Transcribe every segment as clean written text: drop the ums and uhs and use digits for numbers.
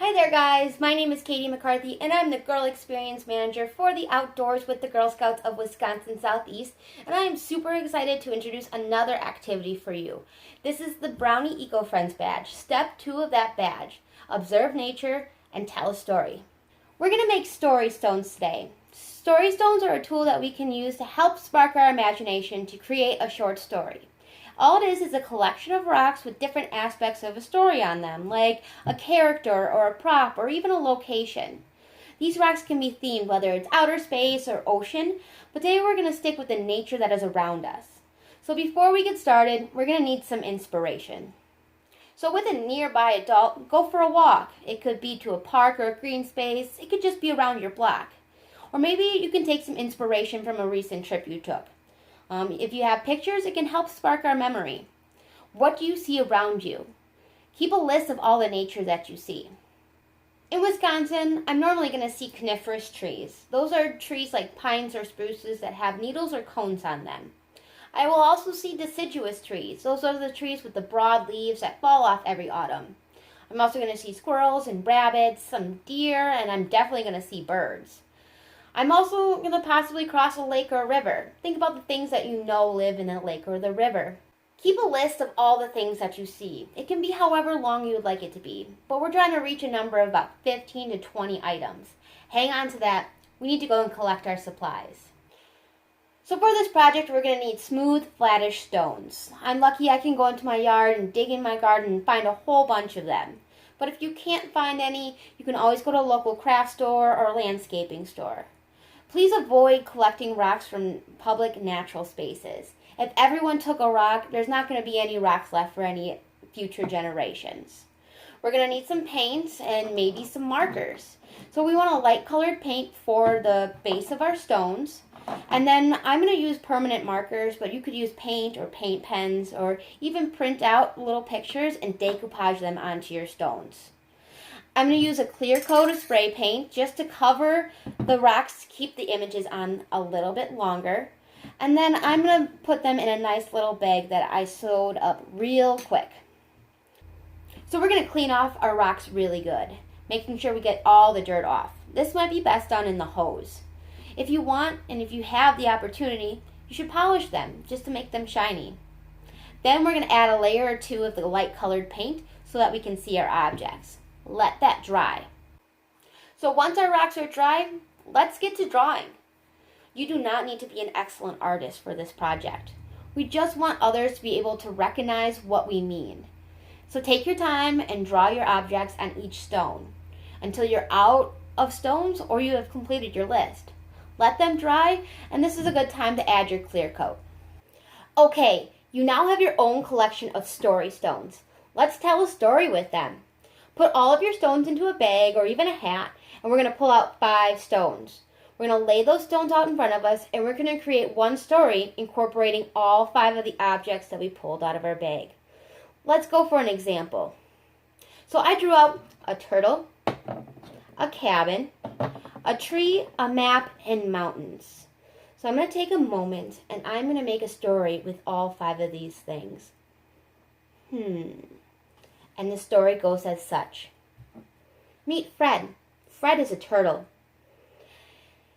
Hi there guys, my name is Katie McCarthy and I'm the Girl Experience Manager for the Outdoors with the Girl Scouts of Wisconsin Southeast, and I am super excited to introduce another activity for you. This is the Brownie Eco Friends badge, step 2 of that badge. Observe nature and tell a story. We're going to make story stones today. Story stones are a tool that we can use to help spark our imagination to create a short story. All it is a collection of rocks with different aspects of a story on them, like a character or a prop or even a location. These rocks can be themed, whether it's outer space or ocean, but today we're going to stick with the nature that is around us. So before we get started, we're going to need some inspiration. So with a nearby adult, go for a walk. It could be to a park or a green space. It could just be around your block. Or maybe you can take some inspiration from a recent trip you took. If you have pictures, it can help spark our memory. What do you see around you? Keep a list of all the nature that you see. In Wisconsin, I'm normally going to see coniferous trees. Those are trees like pines or spruces that have needles or cones on them. I will also see deciduous trees. Those are the trees with the broad leaves that fall off every autumn. I'm also going to see squirrels and rabbits, some deer, and I'm definitely going to see birds. I'm also going to possibly cross a lake or a river. Think about the things that you know live in a lake or the river. Keep a list of all the things that you see. It can be however long you would like it to be, but we're trying to reach a number of about 15 to 20 items. Hang on to that. We need to go and collect our supplies. So for this project, we're going to need smooth, flattish stones. I'm lucky I can go into my yard and dig in my garden and find a whole bunch of them. But if you can't find any, you can always go to a local craft store or landscaping store. Please avoid collecting rocks from public natural spaces. If everyone took a rock, there's not going to be any rocks left for any future generations. We're going to need some paints and maybe some markers. So we want a light colored paint for the base of our stones. And then I'm going to use permanent markers, but you could use paint or paint pens or even print out little pictures and decoupage them onto your stones. I'm going to use a clear coat of spray paint just to cover the rocks to keep the images on a little bit longer. And then I'm going to put them in a nice little bag that I sewed up real quick. So we're going to clean off our rocks really good, making sure we get all the dirt off. This might be best done in the hose. If you want and if you have the opportunity, you should polish them just to make them shiny. Then we're going to add a layer or two of the light colored paint so that we can see our objects. Let that dry. So once our rocks are dry, let's get to drawing. You do not need to be an excellent artist for this project. We just want others to be able to recognize what we mean. So take your time and draw your objects on each stone until you're out of stones or you have completed your list. Let them dry, and this is a good time to add your clear coat. Okay, you now have your own collection of story stones. Let's tell a story with them. Put all of your stones into a bag or even a hat, and we're going to pull out 5 stones. We're going to lay those stones out in front of us, and we're going to create one story incorporating all 5 of the objects that we pulled out of our bag. Let's go for an example. So I drew out a turtle, a cabin, a tree, a map, and mountains. So I'm going to take a moment, and I'm going to make a story with all 5 of these things. And the story goes as such. Meet Fred. Fred is a turtle.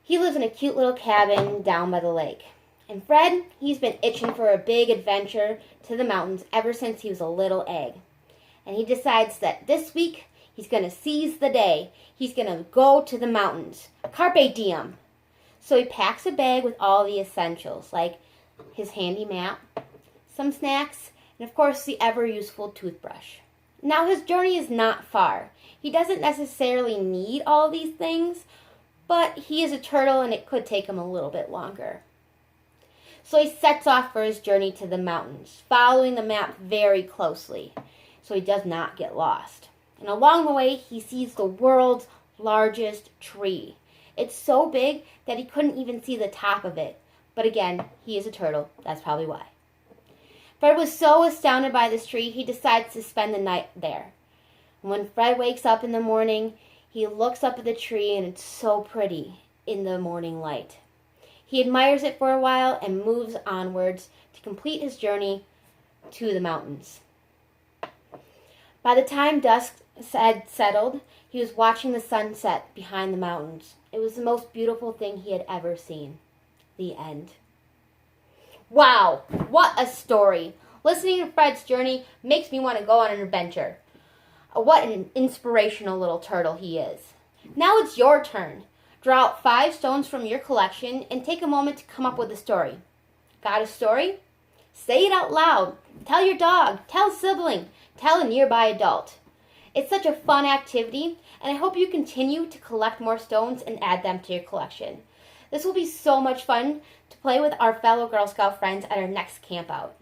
He lives in a cute little cabin down by the lake. And Fred, he's been itching for a big adventure to the mountains ever since he was a little egg. And he decides that this week he's going to seize the day. He's going to go to the mountains. Carpe diem. So he packs a bag with all the essentials, like his handy map, some snacks, and of course the ever-useful toothbrush. Now his journey is not far. He doesn't necessarily need all these things, but he is a turtle and it could take him a little bit longer. So he sets off for his journey to the mountains, following the map very closely so he does not get lost. And along the way he sees the world's largest tree. It's so big that he couldn't even see the top of it. But again, he is a turtle. That's probably why. Fred was so astounded by this tree, he decides to spend the night there. When Fred wakes up in the morning, he looks up at the tree and it's so pretty in the morning light. He admires it for a while and moves onwards to complete his journey to the mountains. By the time dusk had settled, he was watching the sunset behind the mountains. It was the most beautiful thing he had ever seen. The end. Wow, what a story! Listening to Fred's journey makes me want to go on an adventure. What an inspirational little turtle he is. Now it's your turn. Draw out 5 stones from your collection and take a moment to come up with a story. Got a story? Say it out loud. Tell your dog, tell a sibling, tell a nearby adult. It's such a fun activity, and I hope you continue to collect more stones and add them to your collection. This will be so much fun to play with our fellow Girl Scout friends at our next camp out.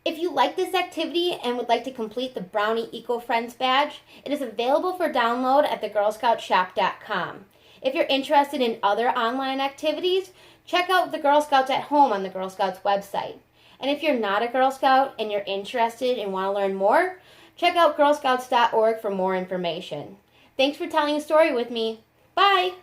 If you like this activity and would like to complete the Brownie Eco Friends badge, it is available for download at thegirlscoutshop.com. If you're interested in other online activities, check out the Girl Scouts at Home on the Girl Scouts website. And if you're not a Girl Scout and you're interested and want to learn more, check out girlscouts.org for more information. Thanks for telling a story with me. Bye!